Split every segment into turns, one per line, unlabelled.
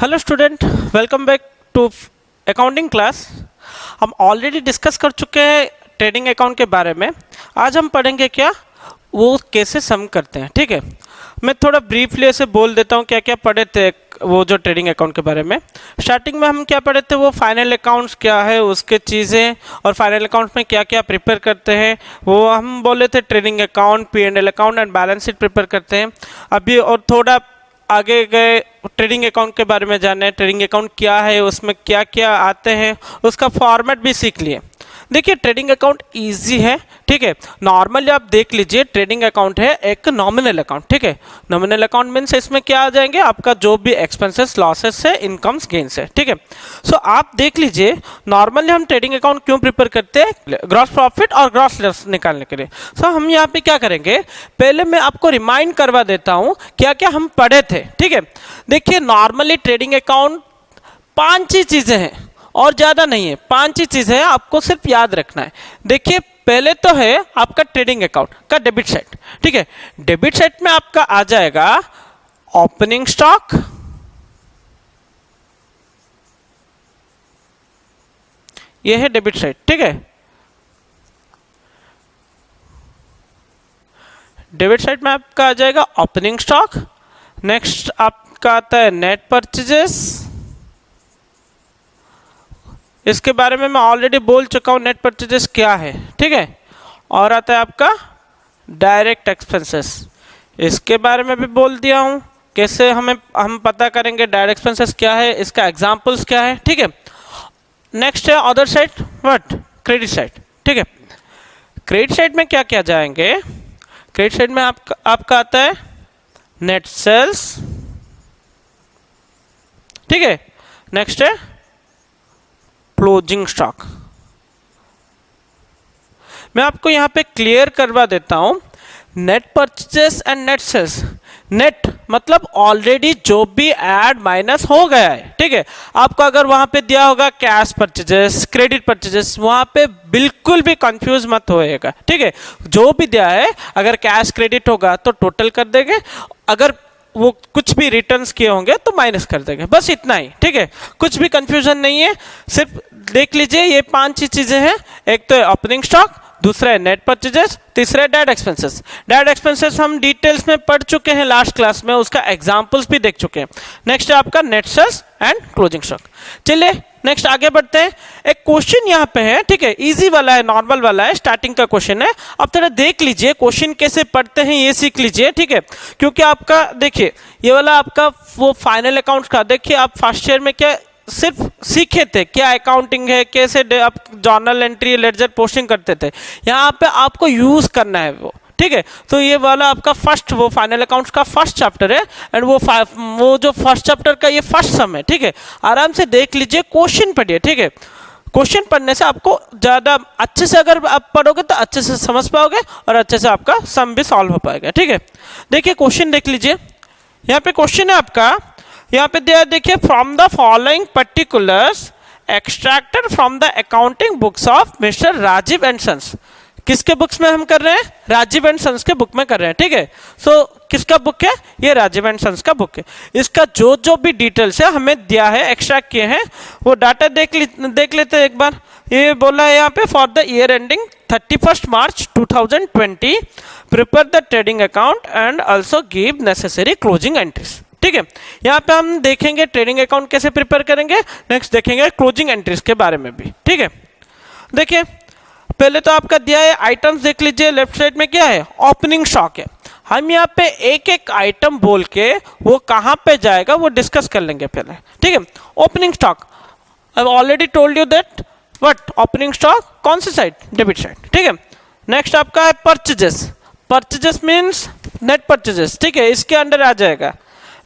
Hello student, welcome back to accounting class. हम already discuss कर चुके हैं ट्रेडिंग अकाउंट के बारे में। आज हम पढ़ेंगे क्या वो कैसे सम करते हैं। ठीक है, मैं थोड़ा ब्रीफली ऐसे बोल देता हूँ क्या क्या पढ़े थे वो जो ट्रेडिंग अकाउंट के बारे में। स्टार्टिंग में हम क्या पढ़े थे, वो फाइनल अकाउंट्स क्या है, उसके चीज़ें और फाइनल अकाउंट्स में क्या क्या प्रिपेयर करते हैं वो हम बोले थे। Trading account, P&L account and balance sheet prepare करते हैं अभी। और थोड़ा आगे गए ट्रेडिंग अकाउंट के बारे में जाने, ट्रेडिंग अकाउंट क्या है, उसमें क्या क्या आते हैं, उसका फॉर्मेट भी सीख लिए। देखिए ट्रेडिंग अकाउंट इजी है। ठीक है, नॉर्मली आप देख लीजिए ट्रेडिंग अकाउंट है एक नॉमिनल अकाउंट। ठीक है, नॉमिनल अकाउंट मीन्स इसमें क्या आ जाएंगे, आपका जो भी एक्सपेंसेस लॉसेस है, इनकम्स गेन्स है। ठीक है, सो आप देख लीजिए नॉर्मली हम ट्रेडिंग अकाउंट क्यों प्रिपेयर करते हैं, ग्रॉस प्रॉफिट और ग्रॉस लॉस निकालने के लिए। सो हम यहाँ पे क्या करेंगे, पहले मैं आपको रिमाइंड करवा देता हूँ क्या क्या हम पढ़े थे। ठीक है, देखिए नॉर्मली ट्रेडिंग अकाउंट 5 ही चीज़ें हैं और ज़्यादा नहीं है, 5 ही चीज़ें हैं, आपको सिर्फ याद रखना है। देखिए पहले तो है आपका ट्रेडिंग अकाउंट का डेबिट साइड। ठीक है, डेबिट साइड में आपका आ जाएगा ओपनिंग स्टॉक, ये है डेबिट साइड। ठीक है, डेबिट साइड में आपका आ जाएगा ओपनिंग स्टॉक। नेक्स्ट आपका आता है नेट परचेजेस, इसके बारे में मैं ऑलरेडी बोल चुका हूँ नेट परचेजेस क्या है। ठीक है, और आता है आपका डायरेक्ट एक्सपेंसेस, इसके बारे में भी बोल दिया हूँ कैसे हम पता करेंगे डायरेक्ट एक्सपेंसेस क्या है, इसका एग्जांपल्स क्या है। ठीक है, नेक्स्ट है other side, what, credit side. ठीक है, क्रेडिट साइड में क्या क्या जाएंगे, क्रेडिट साइड में आपका आता है नेट सेल्स। ठीक है, नेक्स्ट है क्लोजिंग स्टॉक। मैं आपको यहां पे क्लियर करवा देता हूं, net purchase and net sales. Net मतलब ऑलरेडी जो भी ऐड माइनस हो गया है। ठीक है, आपको अगर वहां पे दिया होगा कैश परचेजेस, क्रेडिट परचेजेस, वहां पे बिल्कुल भी कंफ्यूज मत होएगा। ठीक है, जो भी दिया है अगर कैश क्रेडिट होगा तो टोटल कर देंगे, अगर वो कुछ भी रिटर्न्स किए होंगे तो माइनस कर देंगे, बस इतना ही। ठीक है, कुछ भी कंफ्यूजन नहीं है, सिर्फ देख लीजिए ये 5 ही चीजें हैं। एक तो है ओपनिंग स्टॉक, दूसरा है नेट परचेजेस, तीसरा है डायरेक्ट एक्सपेंसेस। डायरेक्ट एक्सपेंसेस हम डिटेल्स में पढ़ चुके हैं लास्ट क्लास में, उसका एग्जांपल्स भी देख चुके हैं। नेक्स्ट है आपका net sales and closing stock. चलिए नेक्स्ट आगे बढ़ते हैं। एक क्वेश्चन यहाँ पे है, ठीक है, इजी वाला है, नॉर्मल वाला है, स्टार्टिंग का क्वेश्चन है। अब थोड़ा देख लीजिए क्वेश्चन कैसे पढ़ते हैं ये सीख लीजिए। ठीक है, क्योंकि आपका देखिए ये वाला आपका वो फाइनल अकाउंट्स का, देखिए आप फर्स्ट ईयर में क्या सिर्फ सीखे थे, क्या अकाउंटिंग है, कैसे आप जर्नल एंट्री लेडजर पोस्टिंग करते थे, यहाँ पे आपको यूज करना है वो। ठीक है, तो ये वाला आपका फर्स्ट वो फाइनल अकाउंट्स का फर्स्ट चैप्टर है एंड वो जो फर्स्ट चैप्टर का ये फर्स्ट सम है। ठीक है, आराम से देख लीजिए, क्वेश्चन पढ़िए। ठीक है, क्वेश्चन पढ़ने से आपको ज़्यादा अच्छे से अगर आप पढ़ोगे तो अच्छे से समझ पाओगे और अच्छे से आपका सम भी सॉल्व हो पाएगा। ठीक है, देखिए क्वेश्चन देख लीजिए, यहाँ पे क्वेश्चन है आपका, यहाँ पे दिया देखिए, from the following particulars extracted from the accounting books of mister Rajiv and sons. किसके बुक्स में हम कर रहे हैं, राजीव एंड सन्स के बुक में कर रहे हैं। ठीक है, सो किसका बुक है, ये राजीव एंड सन्स का बुक है। इसका जो जो भी डिटेल्स है हमें दिया है, एक्सट्रैक्ट किए हैं, वो डाटा देख लेते हैं एक बार। ये बोला है यहाँ पे, for the year ending 31 March 2020 prepare the trading account and also give necessary closing entries. ठीक है, यहाँ पे हम देखेंगे ट्रेडिंग अकाउंट कैसे प्रिपेयर करेंगे, नेक्स्ट देखेंगे क्लोजिंग एंट्रीज के बारे में भी। ठीक है, देखिए पहले तो आपका दिया है आइटम्स, देख लीजिए लेफ्ट साइड में क्या है, ओपनिंग स्टॉक है। हम यहाँ पे एक एक आइटम बोल के वो कहाँ पे जाएगा वो डिस्कस कर लेंगे पहले। ठीक है, opening stock, I already told you that what, opening stock कौन सी साइड, डेबिट साइड। ठीक है, नेक्स्ट आपका है purchases, purchases means net purchases. ठीक है, इसके अंडर आ जाएगा।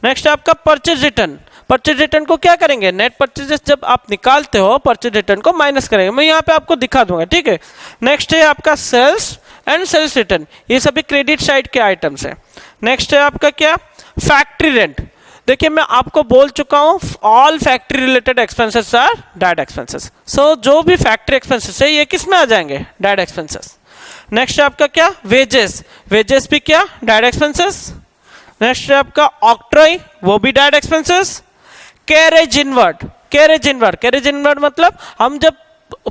नेक्स्ट आपका परचेज रिटर्न, परचेज रिटर्न को क्या करेंगे, नेट परचेजेस जब आप निकालते हो परचेज रिटर्न को माइनस करेंगे, मैं यहाँ पे आपको दिखा दूंगा। ठीक है, नेक्स्ट है आपका सेल्स एंड सेल्स रिटर्न, ये सभी क्रेडिट साइड के आइटम्स हैं। नेक्स्ट है आपका क्या, फैक्ट्री रेंट। देखिए मैं आपको बोल चुका हूँ all factory related expenses are direct expenses. So जो भी फैक्ट्री एक्सपेंसेस है ये किस में आ जाएंगे, डायरेक्ट एक्सपेंसेस। नेक्स्ट है आपका क्या, वेजेस, वेजेस भी क्या, डायरेक्ट एक्सपेंसेस। नेक्स्ट है आपका ऑक्ट्रॉय, वो भी direct expenses. Carriage inward, carriage inward, carriage inward मतलब हम जब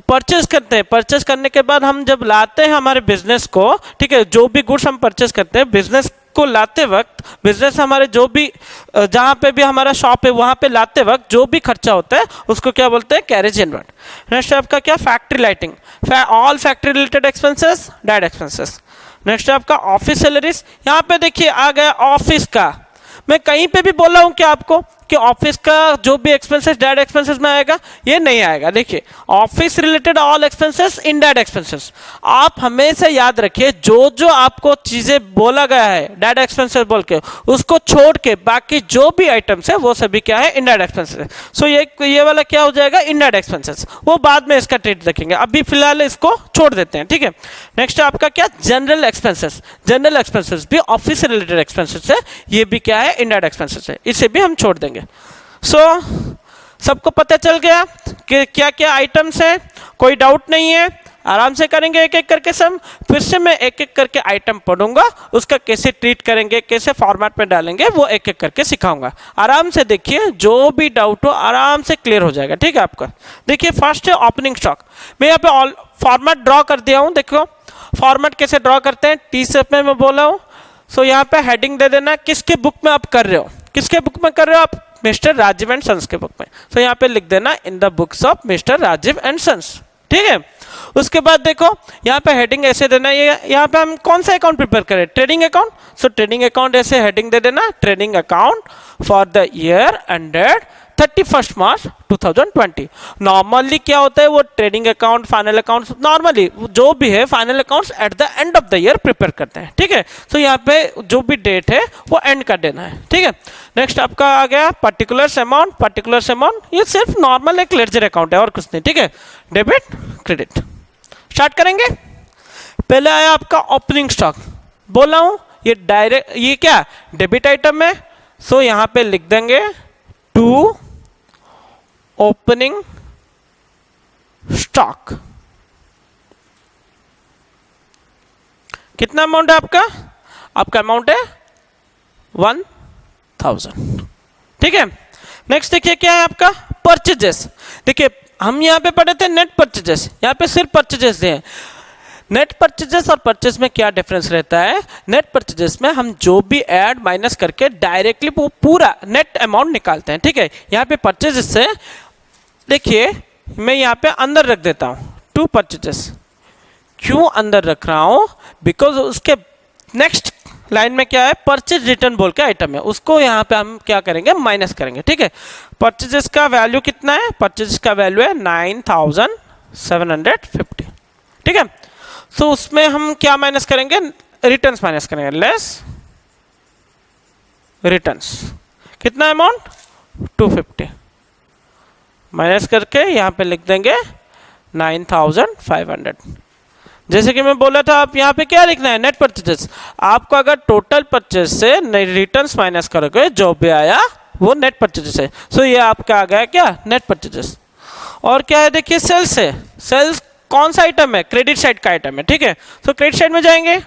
परचेज करते हैं, परचेज करने के बाद हम जब लाते हैं हमारे बिजनेस को, ठीक है, जो भी गुड्स हम परचेज करते हैं बिजनेस को लाते वक्त, बिजनेस हमारे जो भी जहाँ पे भी हमारा शॉप है वहाँ पे लाते वक्त जो भी खर्चा होता है उसको क्या बोलते हैं, कैरेज इनवर्ड। नेक्स्ट आपका क्या, factory lighting, all factory related expenses, direct expenses. Next आपका ऑफिस सैलरीज, यहाँ पे देखिए आ गया ऑफिस का, मैं कहीं पे भी बोला हूँ कि आपको कि ऑफिस का जो भी एक्सपेंसेस डायरेक्ट एक्सपेंसेस में आएगा, ये नहीं आएगा। देखिए office related all expenses indirect expenses, आप हमेशा याद रखिए जो जो आपको चीजें बोला गया है डायरेक्ट एक्सपेंसेस बोल के, उसको छोड़ के बाकी जो भी आइटम्स है वो सभी क्या है, इनडायरेक्ट एक्सपेंसेस। सो ये वाला क्या हो जाएगा, इनडायरेक्ट एक्सपेंसेस, वो बाद में इसका ट्रीट देखेंगे, अभी फिलहाल इसको छोड़ देते हैं, ठीक है। नेक्स्ट आपका क्या, जनरल एक्सपेंसेस, जनरल एक्सपेंसेस भी ऑफिस से रिलेटेड एक्सपेंसेस है, ये भी क्या है, इनडायरेक्ट एक्सपेंसेस है, इसे भी हम छोड़ देंगे। सो सबको पता चल गया कि क्या क्या आइटम्स हैं, कोई डाउट नहीं है, आराम से करेंगे एक एक करके सम। फिर से मैं एक एक करके आइटम पढ़ूंगा, उसका कैसे ट्रीट करेंगे, कैसे फॉर्मेट में डालेंगे, वो एक एक करके सिखाऊंगा। आराम से देखिए, जो भी डाउट हो आराम से क्लियर हो जाएगा, ठीक है आपका। देखिए फर्स्ट है ओपनिंग स्टॉक, मैं यहाँ पे फॉर्मेट ड्रॉ कर दिया हूँ, देखो फॉर्मेट कैसे ड्रॉ करते हैं, टी शेप में मैं बोला हूँ। सो यहाँ पे हेडिंग दे देना, किसके बुक में आप कर रहे हो, किसके बुक में कर रहे हो आप, मिस्टर राजीव एंड सन्स के बुक में। तो यहाँ पे लिख देना in the books of mister Rajiv and sons, ठीक है। उसके बाद देखो यहाँ पे हेडिंग ऐसे देना, ये यहाँ पे हम कौन सा अकाउंट प्रिपेयर करें, ट्रेडिंग अकाउंट। सो ट्रेडिंग अकाउंट ऐसे हेडिंग दे देना, trading account for the year ended 31 March 2020। Normally क्या होता है, वो trading account, final account, normally जो भी है final accounts at the end of the year prepare करते हैं, ठीक है। तो यहाँ पे जो भी डेट है वो एंड कर देना है, ठीक है। नेक्स्ट आपका आ गया पर्टिकुलर्स अमाउंट, पर्टिकुलर्स अमाउंट ये सिर्फ नॉर्मल एक लेजर अकाउंट है और कुछ नहीं, ठीक है। डेबिट क्रेडिट, स्टार्ट करेंगे। पहले आया आपका ओपनिंग स्टॉक, बोला हूं ये डायरेक्ट, ये क्या डेबिट आइटम है। सो यहाँ पे लिख देंगे टू ओपनिंग स्टॉक। कितना अमाउंट है आपका, आपका अमाउंट है 1000, ठीक है। नेक्स्ट देखिए क्या है आपका परचेजेस। देखिए हम यहाँ पे पढ़े थे नेट परचेजेस, यहाँ पे सिर्फ परचेजेस हैं। नेट परचेजेस और परचेज में क्या डिफरेंस रहता है, नेट परचेजेस में हम जो भी ऐड माइनस करके डायरेक्टली वो पूरा नेट अमाउंट निकालते हैं, ठीक है। यहाँ पे परचेजेस से देखिए मैं यहाँ पे अंदर रख देता हूँ टू परचेजेस, क्यों अंदर रख रहा हूँ, बिकॉज उसके नेक्स्ट लाइन में क्या है, परचेज रिटर्न बोल के आइटम है, उसको यहाँ पे हम क्या करेंगे, माइनस करेंगे, ठीक है। परचेजेस का वैल्यू कितना है, परचेजेस का वैल्यू है 9750, ठीक है। सो उसमें हम क्या माइनस करेंगे, रिटर्न्स माइनस करेंगे, लेस रिटर्न्स, कितना अमाउंट 250, माइनस करके यहाँ पे लिख देंगे 9500। जैसे कि मैं बोला था, आप यहाँ पे क्या लिखना है, नेट परचेजेस। आपको अगर टोटल परचेज से रिटर्न्स माइनस करोगे जो भी आया वो नेट परचेजेस है। सो ये आपका आ गया क्या, नेट परचेजेस। और क्या है देखिए सेल्स है, सेल्स कौन सा आइटम है, क्रेडिट साइड का आइटम है, ठीक है। तो क्रेडिट साइड में जाएंगे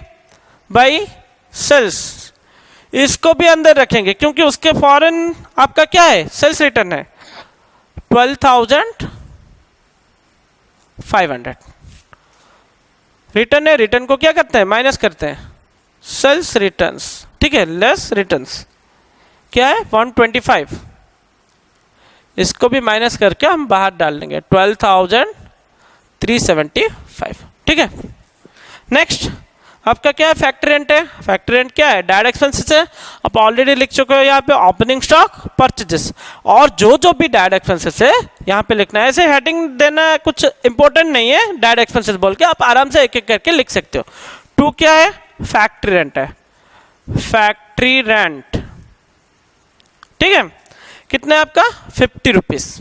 बाई सेल्स, इसको भी अंदर रखेंगे क्योंकि उसके फॉरेन आपका क्या है, सेल्स रिटर्न है 12500 रिटर्न है। रिटर्न को क्या करते हैं, माइनस करते हैं, सेल्स रिटर्न्स, ठीक है, लेस रिटर्न्स क्या है 125, इसको भी माइनस करके हम बाहर डाल देंगे 12375, ठीक है। नेक्स्ट आपका क्या है, फैक्ट्री रेंट है। फैक्ट्री रेंट क्या है, डायरेक्ट एक्सपेंसेस है, आप ऑलरेडी लिख चुके हो यहाँ पे ओपनिंग स्टॉक, परचेजेस, और जो जो भी डायरेक्ट एक्सपेंसेस है यहाँ पे लिखना है। ऐसे हेडिंग देना कुछ इंपॉर्टेंट नहीं है, डायरेक्ट एक्सपेंसेस बोल के आप आराम से एक एक करके लिख सकते हो। टू क्या है, फैक्ट्री रेंट है, फैक्ट्री रेंट, ठीक है। कितना है आपका 50 रुपीज,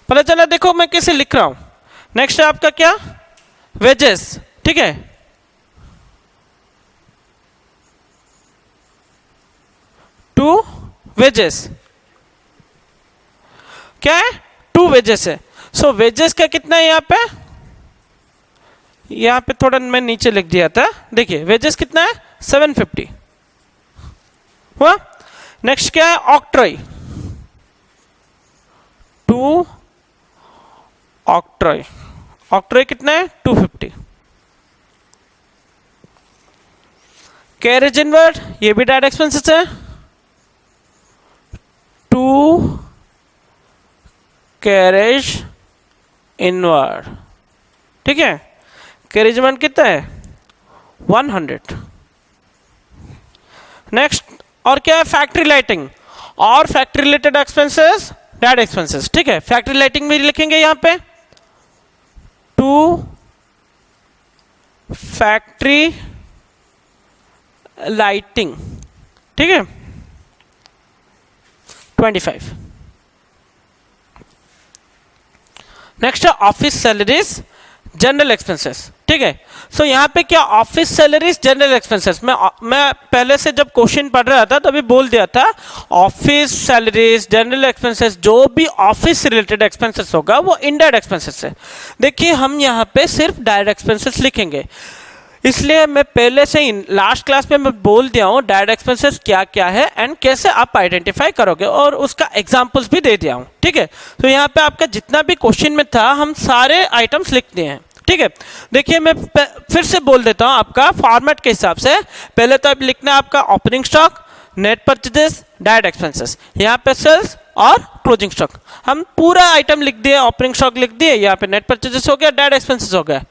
पता चला। देखो मैं कैसे लिख रहा हूं। नेक्स्ट है आपका क्या, वेजेस, ठीक है। टू वेजेस क्या है, टू वेजेस है। सो वेजेस का कितना है यहाँ पे थोड़ा मैं नीचे लिख दिया था, देखिए वेजेस कितना है 750 हुआ। नेक्स्ट क्या है, ऑक्ट्रॉय, टू ऑक्ट्रॉय, ऑक्ट्रॉय कितना है 250। कैरेज इनवर्ड ये भी डायरेक्ट एक्सपेंसेस है, 2 कैरेज इनवर्ड, ठीक है। कैरेज इनवर्ड कितना है 100। नेक्स्ट और क्या है फैक्ट्री लाइटिंग और factory related expenses direct expenses, ठीक है। फैक्ट्री लाइटिंग भी लिखेंगे यहां पे 2 फैक्ट्री लाइटिंग, ठीक है 25। नेक्स्ट है ऑफिस सैलरीज जनरल एक्सपेंसेस, ठीक है। सो यहाँ पे क्या ऑफिस सैलरीज जनरल एक्सपेंसेस, मैं पहले से जब क्वेश्चन पढ़ रहा था तभी बोल दिया था ऑफिस सैलरीज जनरल एक्सपेंसेस जो भी ऑफिस रिलेटेड एक्सपेंसेस होगा वो इनडायरेक्ट एक्सपेंसेस है। देखिए हम यहाँ पे सिर्फ डायरेक्ट एक्सपेंसेस लिखेंगे, इसलिए मैं पहले से ही लास्ट क्लास में मैं बोल दिया हूँ डायरेक्ट एक्सपेंसेस क्या क्या है एंड कैसे आप आइडेंटिफाई करोगे और उसका एग्जांपल्स भी दे दिया हूँ, ठीक है। तो यहाँ पे आपका जितना भी क्वेश्चन में था हम सारे आइटम्स लिख दिए हैं, ठीक है। देखिए मैं फिर से बोल देता हूँ आपका फॉर्मेट के हिसाब से। पहले तो आप लिखना है आपका opening stock, net purchases, direct expenses, यहाँ पे सेल्स और क्लोजिंग स्टॉक। हम पूरा आइटम लिख दिए, ओपनिंग स्टॉक लिख दिए, यहाँ पे नेट परचेजेस हो गया, डायरेक्ट एक्सपेंसेस हो गया,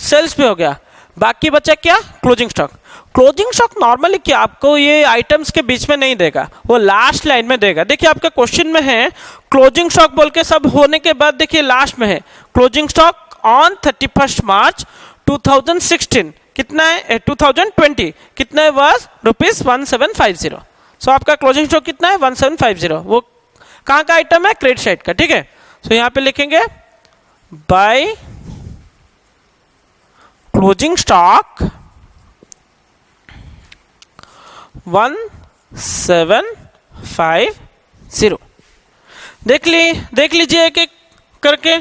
सेल्स भी हो गया, बाकी बचा क्या closing stock. Closing stock normally क्या आपको ये आइटम्स के बीच में नहीं देगा, वो लास्ट लाइन में देगा। देखिए आपका क्वेश्चन में है क्लोजिंग स्टॉक बोल के सब होने के बाद देखिए लास्ट में है क्लोजिंग स्टॉक ऑन 31 मार्च 2016 कितना है 2020 कितना है वाज ₹1750। सो आपका क्लोजिंग स्टॉक कितना है 1750। वो कहाँ का आइटम है क्रेडिट साइड का, ठीक है। सो यहाँ पे लिखेंगे बाय क्लोजिंग स्टॉक 1750। देख लीजिए एक एक करके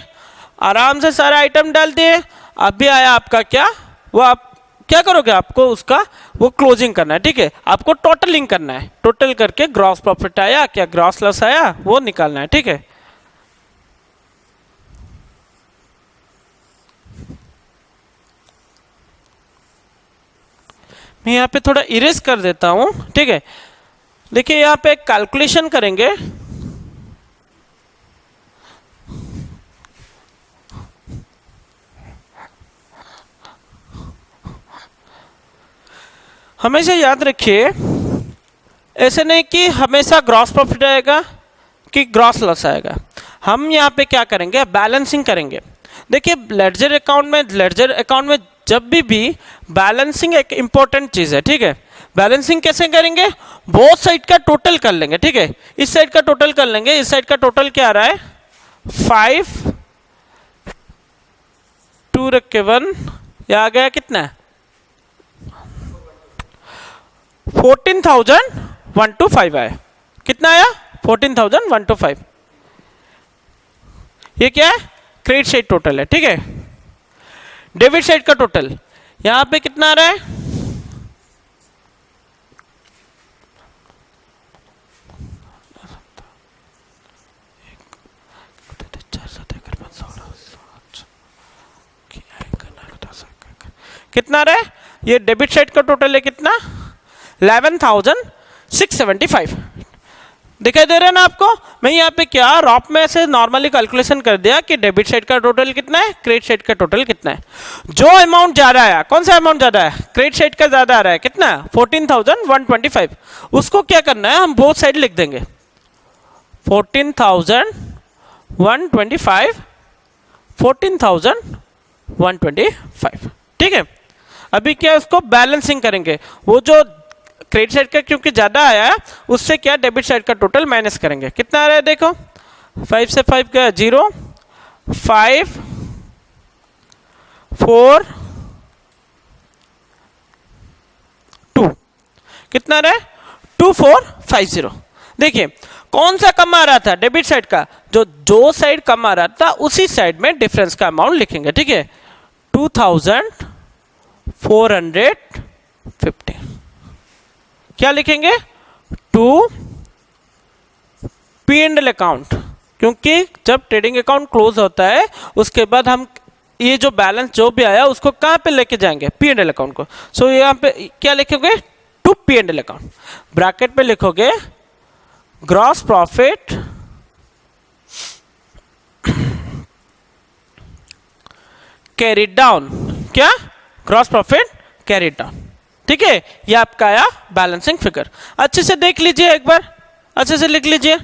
आराम से सारे आइटम डाल दिए। अभी आया आपका क्या, वो आप क्या करोगे, आपको उसका वो क्लोजिंग करना है, ठीक है। आपको टोटलिंग करना है, टोटल करके ग्रॉस प्रॉफिट आया क्या ग्रॉस लॉस आया वो निकालना है, ठीक है। मैं यहाँ पे थोड़ा इरेज कर देता हूँ, ठीक है। देखिए यहाँ पे कैलकुलेशन करेंगे, हमेशा याद रखिए ऐसे नहीं कि हमेशा ग्रॉस प्रॉफिट आएगा कि ग्रॉस लॉस आएगा। हम यहाँ पे क्या करेंगे बैलेंसिंग करेंगे। देखिए लेडजर अकाउंट में जब भी बैलेंसिंग एक इंपॉर्टेंट चीज़ है, ठीक है। बैलेंसिंग कैसे करेंगे, बोथ साइड का टोटल कर लेंगे, ठीक है। इस साइड का टोटल कर लेंगे, इस साइड का टोटल क्या आ रहा है 5 2 रख के 1 या आ गया कितना 14,125 आया। कितना आया 14,125। ये क्या है क्रेडिट साइड टोटल है, ठीक है। डेबिट साइड का टोटल यहां पे कितना आ रहा है कितना आ रहा है, ये डेबिट साइड का टोटल है कितना 11,675। दिखाई दे रहा है ना आपको। मैं यहाँ पे क्या रॉप में से नॉर्मली कैलकुलेशन कर दिया कि डेबिट साइड का टोटल कितना है क्रेडिट साइड का टोटल कितना है। जो अमाउंट ज्यादा आया, कौन सा अमाउंट ज्यादा है क्रेडिट साइड का ज्यादा आ रहा है कितना 14,125। उसको क्या करना है हम बोथ साइड लिख देंगे 14,125 14,125, ठीक है। अभी क्या उसको बैलेंसिंग करेंगे, वो जो क्रेडिट साइड का क्योंकि ज्यादा आया है उससे क्या डेबिट साइड का टोटल माइनस करेंगे। कितना आ रहा है देखो 5 से 5 गया 0 5 4 2 कितना रहा है 2450। देखिए कौन सा कम आ रहा था डेबिट साइड का, जो साइड कम आ रहा था उसी साइड में डिफरेंस का अमाउंट लिखेंगे, ठीक है 2,450। क्या लिखेंगे टू P&L अकाउंट क्योंकि जब ट्रेडिंग अकाउंट क्लोज होता है उसके बाद हम ये जो बैलेंस जो भी आया उसको कहाँ पे लेके जाएंगे, पी एंड एल अकाउंट को। सो यहाँ पे क्या लिखोगे, to P and L account, bracket पे लिखोगे ग्रॉस प्रॉफिट कैरिड डाउन, क्या, ग्रॉस प्रॉफिट कैरिड डाउन। ठीक है, ये आपका आया बैलेंसिंग फिगर। अच्छे से देख लीजिए एक बार, अच्छे से लिख लीजिए।